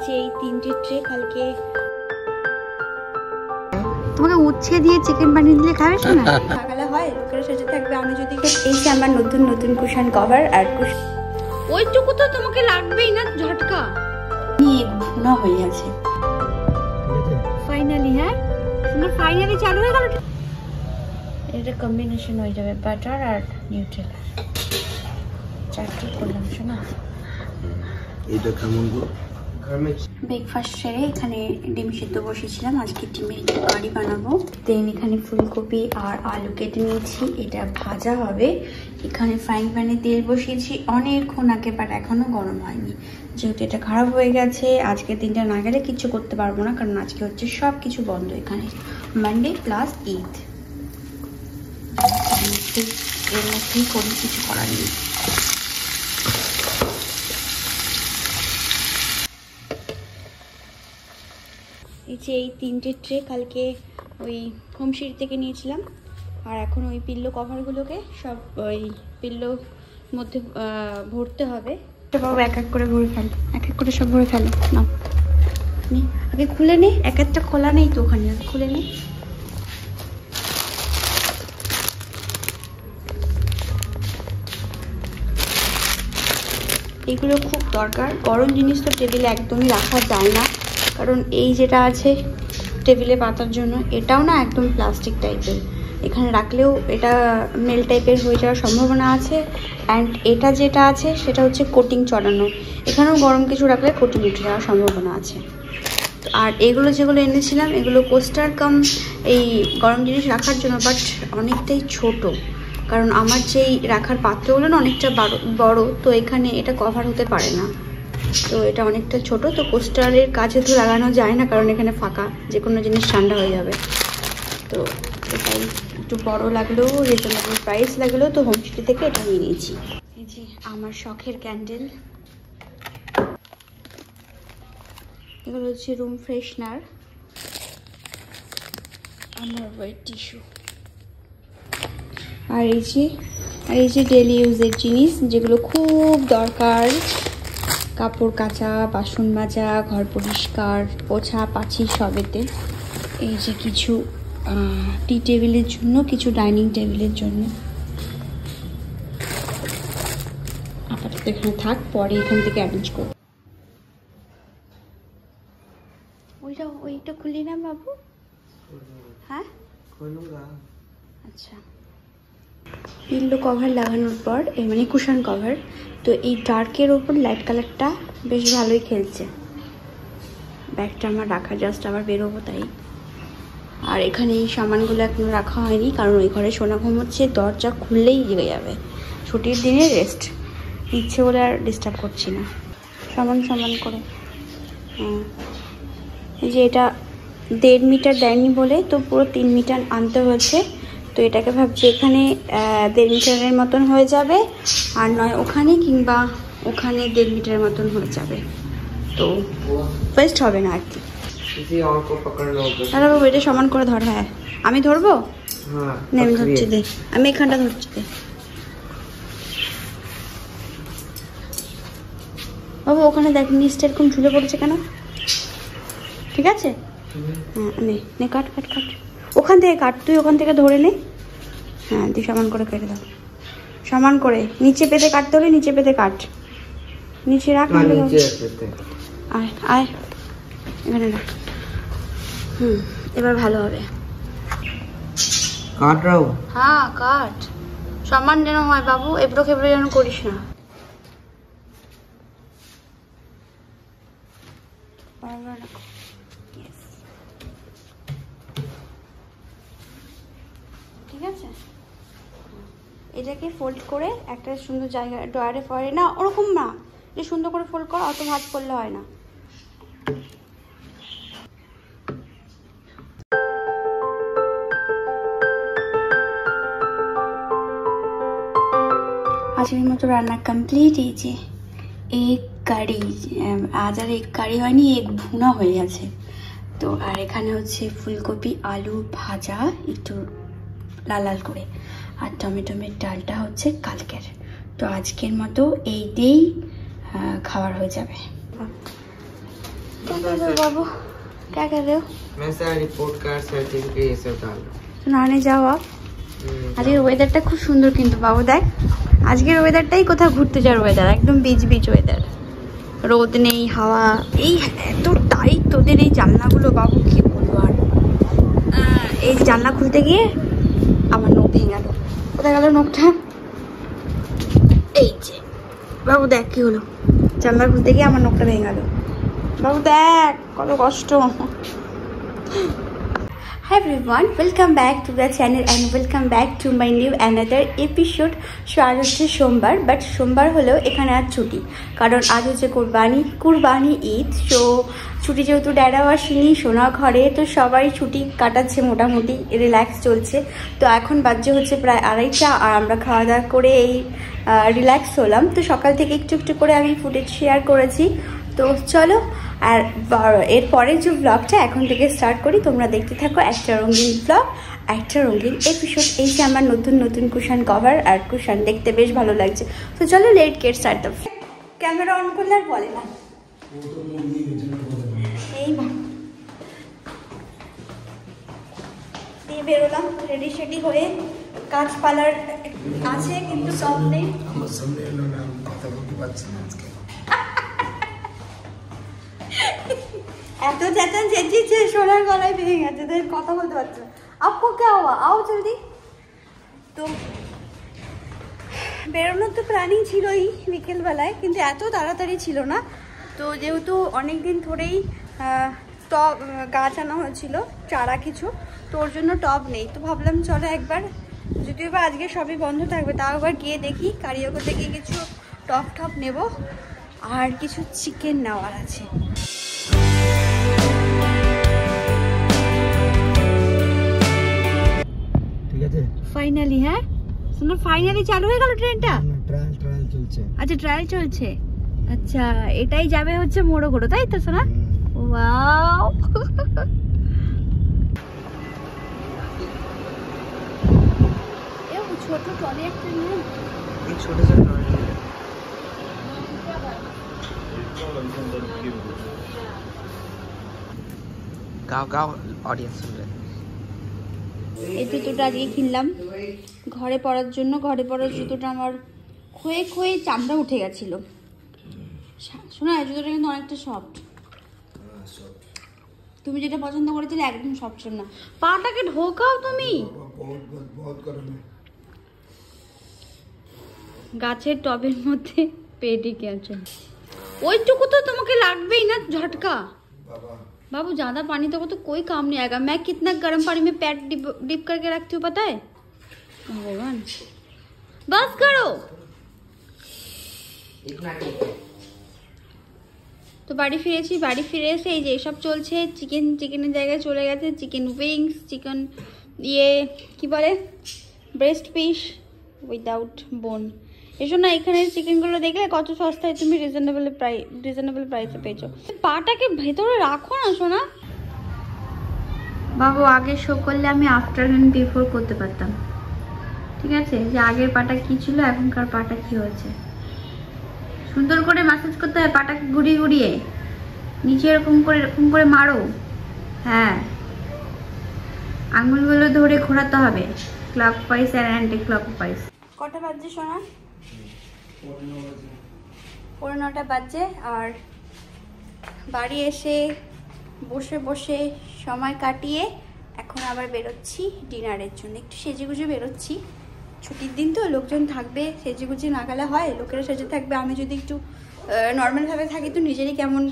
যে এই 3টে ট্রে কালকে তোমাকে উচ্ছে দিয়ে চিকেন বানিয়ে দিলে খাবে না? সকালে হয় লোকেরা সেজে থাকবে, আমি যদি এই যে আমার নতুন নতুন কুশন কভার আর ওইটুকু তো তোমাকে লাগবেই না, ঝটকা নিয়ে ভুনা হয়ে আছে ফাইনালি। হ্যাঁ তোমার ফাইনালি চালু হয়ে গেল। এটা কম্বিনেশন হয়ে যাবে বাটার আর নিউট্রেলা। চারটে করলাম শোনা। এটা কেমন গো? ব্রেকফাস্ট সেরে এখানে ডিম সিদ্ধ বসেছিলাম, আজকে ডিমের কারি বানাবো। দেন এখানে ফুলকপি আর আলু কেটে নিয়েছি, এটা ভাজা হবে। এখানে ফ্রাইং প্যানে তেল বসিয়েছি অনেকক্ষণ আগে, বাট এখনো গরম হয়নি যেহেতু এটা খারাপ হয়ে গেছে। আজকে 3টা না গেলে কিচ্ছু করতে পারবো না, কারণ আজকে হচ্ছে সব কিছু বন্ধ এখানে, মানডে প্লাস ঈদ। এর মধ্যেই করি, কিছু করার নেই। এই যে এই 3টে ট্রে কালকে ওই হোমশিট থেকে নিয়েছিলাম, আর এখন ওই পিল্লো কভারগুলোকে সব ওই পিল্লোর মধ্যে ভরতে হবে। সব এক এক করে ভরে ফেলো, এক এক করে সব ভরে ফেলো। না আগে খুলে নে, এক একটা খোলা নেই তো ওখানে, খুলে নে। এগুলো খুব দরকার, গরম জিনিস তো টেবিলে একদমই রাখা যায় না, কারণ এই যেটা আছে টেবিলে পাতার জন্য এটাও না একদম প্লাস্টিক টাইপের, এখানে রাখলেও এটা মেল টাইপের হয়ে যাওয়ার সম্ভাবনা আছে। অ্যান্ড এটা যেটা আছে সেটা হচ্ছে কোটিং চড়ানো, এখানেও গরম কিছু রাখলে কোটিং উঠে যাওয়ার সম্ভাবনা আছে। আর এগুলো যেগুলো এনেছিলাম এগুলো কোস্টার কাম এই গরম জিনিস রাখার জন্য, বাট অনেকটাই ছোট, কারণ আমার যেই রাখার পাত্রগুলো না অনেকটা বড়, তো এখানে এটা কভার হতে পারে না, তো এটা অনেকটা ছোট, তো কোস্টারের কাছে তো লাগানো যায় না, কারণ এখানে ফাঁকা, যে কোনো জিনিস ঠান্ডা হয়ে যাবে। তো এটাই একটু বড় লাগলো, রিজনেবল প্রাইস লাগলো, তো হোমস্টে থেকে এটা নিয়ে নিয়েছি। এই যে আমার শখের ক্যান্ডেল, এগুলো হচ্ছে রুম ফ্রেশনার, আমার হোয়াইট টিস্যু, আর এই যে ডেলি ইউজের জিনিস যেগুলো খুব দরকার, কাপড় কাচা, বাসন মাজা, ঘর পরিষ্কার, পোছা পাছি সবেতে। এই যে কিছু টি টেবিলের জন্য, কিছু ডাইনিং টেবিলের জন্য। আপাতত এখানে থাক, পরে এখান থেকে অ্যারেঞ্জ করব। ওইটা খুলি না বাবু? হ্যাঁ আচ্ছা। পিল্লো কভার লাগানোর পর মানে কুশন কভার, তো এই ডার্কের ওপর লাইট কালারটা বেশ ভালোই খেলছে। ব্যাগটা আমার রাখা, জাস্ট আবার বেরোবো তাই। আর এখানে এই সামানগুলো এখনো রাখা হয়নি, কারণ ওই ঘরে সোনা ঘুমোচ্ছে, দরজা খুললেই জেগে যাবে। ছুটির দিনে রেস্ট ইচ্ছে বলে আর ডিস্টার্ব করছি না, সমান করে। হ্যাঁ এই যে এটা 1.5 মিটার দেয়নি বলে তো পুরো 3 মিটার আনতে হয়েছে, তো এটাকে ভাবছি এখানে 1.5 মিটারের মতন হয়ে যাবে, আর নয় ওখানে, কিংবা ওখানে 1.5 মিটারের মতন হয়ে যাবে, তো ওয়েস্ট হবে না আর কি। দাদা বাবু এটা সমান করে ধর। হ্যাঁ আমি ধরবো, আমি ধরছি, দে আমি এখানটা ধরছি, দে বাবু। ওখানে দেখ নিচটা এরকম ঝুলে পড়েছে কেন? ঠিক আছে, হ্যাঁ নে কাট, ওখান থেকে কাট, তুই ওখান থেকে ধরে নে। হ্যাঁ তুই সমান করে কেটে দাও, সমান করে নিচে পেতে কাটতে হবে, নিচে পেতে কাট, নিচে রাখ, আয় এখানে রাখ। এবার ভালো হবে। হ্যাঁ কাট, সমান যেন হয় বাবু, এবড়ো খেবড়ো যেন করিস না। ঠিক আছে, এটাকে ফোল্ড করে একটা সুন্দর জায়গায় ড্রয়ারে ফরে না, ওরকম না, যে সুন্দর করে ফোল্ড কর, অত ভাঁজ করলে হয় না। আজকের মতো রান্না কমপ্লিট। এই যে এগ কারি, আজ আর এগ কারি হয়নি, এগ ভুনা হয়ে গেছে। তো আর এখানে হচ্ছে ফুলকপি আলু ভাজা একটু লাল লাল করে, আর টমেটোমের ডালটা হচ্ছে কালকের। তো আজকের মতো এই দিয়েই খাবার হয়ে যাবে। बाबू क्या कर रहे हो? मैं सर रिपोर्ट कार्ड सर्टिफिकेट ये सब डाल रहा নানে যাও আপ আজকের ওয়েদারটা খুব সুন্দর কিন্তু বাবু দেখ আজকের ওয়েদারটাই কোথাও ঘুরতে যাওয়ার ওয়েদার একদম বিচ বিচ ওয়েদার রোদ নেই হাওয়া এই এত টাইট তোদের এই জানলাগুলো বাবু কি বলবো আর এই জানলা খুলতে গিয়ে আমার নখ ভেঙে গেল কোথায় গেল নখটা এই যে বাবু দেখ কি হলো জানলা খুলতে গিয়ে আমার নখটা ভেঙে গেল বাবু দেখ কত কষ্ট Hi everyone, welcome back to the channel and welcome back to my new another episode. So আজ হচ্ছে সোমবার বাট সোমবার হলেও এখানে আজ ছুটি কারণ আজ হচ্ছে কুরবানি ঈদ সো ছুটি যেহেতু ড্যাডাও আসেনি সোনা ঘরে তো সবাই ছুটি কাটাচ্ছে মোটামুটি রিল্যাক্স চলছে তো এখন বাজে হচ্ছে প্রায় 2:30 আর আমরা খাওয়া দাওয়া করে এই রিল্যাক্স হলাম তো সকাল থেকে একটু একটু করে আমি ফুটেজ শেয়ার করেছি তো চলো আর এরপরে যে ব্লগটা এখন থেকে স্টার্ট করি তোমরা দেখতে থাকো একটা রঙিন ব্লগ একটা রঙিন এপিসোড এই যে আমার নতুন নতুন কুশন কভার আর কুশন দেখতে বেশ ভালো লাগছে তো চলো late get start the camera on করলে আর বলে না এই দিয়ে বেরোলাম রেডি শেডি হয়ে কাজ পালার আছে কিন্তু সব নেই আমার সামনে এলো না কথা বলতে পারছি না আজকে এত চেতন চেঁচিয়েছে সোনার গলায় ভেঙে গেছে তাই কথা বলতে পারছো আপকো क्या हुआ आओ जल्दी তো বেরোনোর তো প্ল্যানিং ছিলই বিকেলবেলায় কিন্তু এত তাড়াতাড়ি ছিল না তো যেহেতু অনেক দিন ধরেই টব গাছ আনা হয়েছিল চারা কিছু তো ওর জন্য টব নেই তো ভাবলাম চলো একবার যদিও বা আজকে সবই বন্ধ থাকবে তাও একবার গিয়ে দেখি কারিয়াকোতে গিয়ে কিছু টব নেব আর কিছু চিকেন নেওয়ার আছে ঠিক আছে ফাইনালি হ্যাঁ শুনো ফাইনালি চালু হয়ে গেল ট্রেনটা ট্রায়াল চলছে আচ্ছা ট্রায়াল চলছে আচ্ছা এটাই যাবে হচ্ছে মোড়ো তাই তো শোনা ওয়াও ছোট ট্রলি একটা নিয়ে এই ছোট ছোট গাও অডিয়েন্স শুনবে এই জুতোটা আজকে কিনলাম ঘরে পরার জন্য ঘরে পরার জুতোটা আমার ক্ষয়ে চামড়া উঠে গেছিল শোনা এই জুতোটা কিন্তু অনেকটা সফট তুমি যেটা পছন্দ করেছিলে একদম সফট না পাটাকে ঢোকাও তুমি গাছের টবের মধ্যে পেটে গেছে ওইটুকু তো তোমাকে লাগবেই না ঝটকা बाबू ज्यादा पानी तो कोई काम नहीं आएगा मैं कितना गर्म पानी में पैर डिप करके रखती हूँ पता है भगवान बस करो তো বাড়ি ফিরে এসে এই যে সব চলছে চিকেনের জায়গায় চলে গেছে চিকেন উইংস চিকেন কি বলে ব্রেস্ট পিস উইদাউট বোন এসো না এখানে চিকেনগুলো দেখলে কত সস্তায় তুমি রিজনেবল প্রাইসে পেয়েছো পাটাকে ভেতরে রাখো না সোনা বাবু আগে শো করলে আমি আফটারনুন বিফোর করতে পারতাম ঠিক আছে যে আগের পাটা কি ছিল এখনকার পাটা কি হয়েছে সুন্দর করে ম্যাসাজ করতে হয় পাটাকে ঘুরিয়ে নিচে এরকম করে মারো হ্যাঁ আঙুলগুলো ধরে ঘোরাতে হবে ক্লকওয়াইজ আর অ্যান্টি ক্লকওয়াইজ কটা বাজছে সোনা 9:45 বাজে আর বাড়ি এসে বসে সময় কাটিয়ে এখন আবার বেরোচ্ছি ডিনারের জন্য একটু সেজেগুজে বেরোচ্ছি ছুটির দিন তো লোকজন থাকবে সেজেগুজে না গেলে হয় লোকেরা সেজে থাকবে আমি যদি একটু নর্মালভাবে থাকি তো নিজেরই কেমন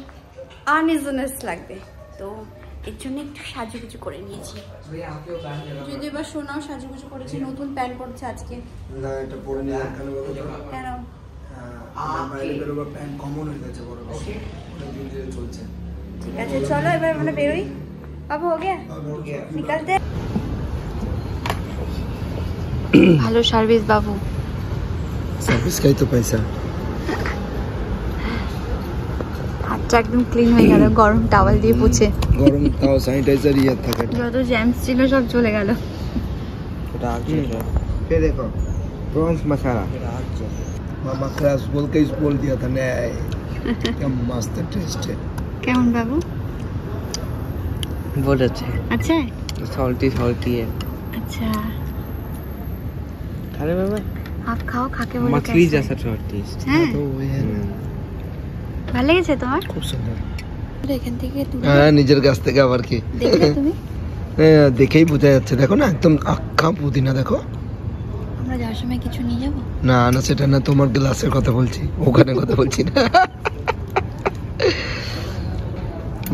আনইজিনেস লাগবে তো এর জন্য একটু সাজুগুজু করে নিয়েছি যদি এবার সোনাও সাজুগুজু করেছে নতুন প্যান্ট পরছে আজকে না এটা পরে নিয়ে কেন বাইরে বেরোবা প্যান্ট কমন হয়ে গেছে বড় অনেকদিন ধরে চলছে ঠিক আছে চলো এবার আমরা বেরোই বাবু हो गया निकलते ভালো সার্ভিস বাবু সার্ভিস খাই তো পয়সা হাতটা একদম ক্লিন হয়ে গেল গরম টাওয়াল দিয়ে মুছে গরম তাও স্যানিটাইজার ইয়ার থাকে যত জ্যামস ছিল সব চলে গেল এটা আগে ये देखो प्रॉन्स मसाला मामा खरास बोल के बोल दिया था नहीं क्या मस्त टेस्ट है কেমন বাবু? बहुत अच्छा है, আচ্ছা सॉल्टी सॉल्टी है। अच्छा खा ले बाबा, आप खाओ, खा के बोलो मछली कैसा जैसा टेस्ट। है। তো ওই ভালো লেগেছে তোমার? খুব সুন্দর। এখান থেকে হ্যাঁ, নিজের কাছ থেকে আবার কি দেখলে তুমি? হ্যাঁ, দেখেই বোঝা যাচ্ছে। দেখো না, একদম আক্কা পুদিনা। দেখো আমরা যাওয়ার সময় কিছু নিয়ে যাবো? না না, সেটা না, তোমার গ্লাসের কথা বলছি, ওখানে কথা বলছি না।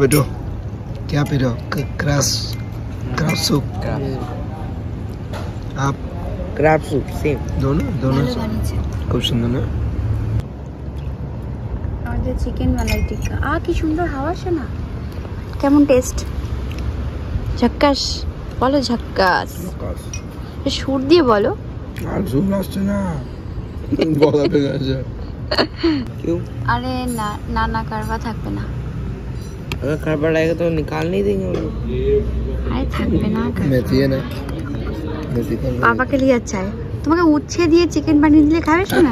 বেটো क्या पी रहे हो? Crash soup. आप क्रैब सूप सेम। दोनों ভালো বানিয়েছে। খুব সুন্দর না? আমাদের চিকেন মালাই টিক্কা। কি সুন্দর হাওয়া আসে না? কেমন টেস্ট? ঝক্কাস বলো, ঝক্কাস। সুর দিয়ে বলো। আর জুম আসছে না, বলা পেয়ে গেছে। क्यों? আরে না না না, কারবা থাকবে না। अगर खरबड़ आएगा तो निकाल नहीं देंगे हम लोग। আরে থাকবে না। মেথি है ना, मेथी का পাপাকে লিয়ে চাই। তোমাকে উচ্ছে দিয়ে চিকেন বানিয়ে দিলে খাবে শোনা?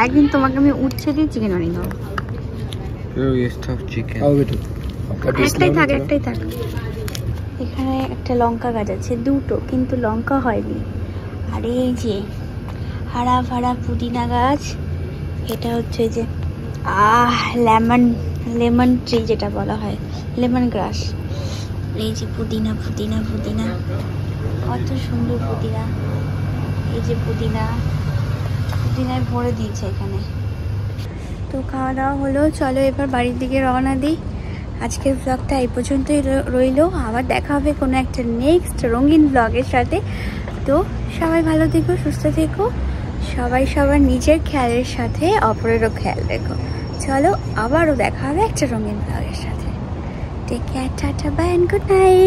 একদিন তোমাকে আমি উচ্ছে দিয়ে চিকেন বানিয়ে দেবো। ये स्टफ चिकन। आओ बेटू, आपका टेस्ट একটাই থাক, একটাই থাক। এখানে একটা লঙ্কা গাছ আছে, দুটো, কিন্তু লঙ্কা হয়নি। আর এই যে হারা ভাড়া পুদিনা গাছ, এটা হচ্ছে যে লেমন ট্রি যেটা বলা হয়, লেমন গ্রাস। এই যে পুদিনা পুদিনা পুদিনা, কত সুন্দর পুদিনা। এই যে পুদিনায় ভরে দিয়েছে এখানে। তো খাওয়া দাওয়া হলো, চলো এবার বাড়ির দিকে রওনা দিই। আজকের ব্লগটা এই পর্যন্তই রইলো। আবার দেখা হবে কোনো একটা নেক্সট রঙিন ব্লগের সাথে। তো সবাই ভালো থেকো, সুস্থ থেকো, সবাই সবার নিজের খেয়ালের সাথে অপরেরও খেয়াল রেখো। চলো আবারও দেখা হবে একটা রঙিন ব্লগের সাথে। Take care, tata, bye and good night.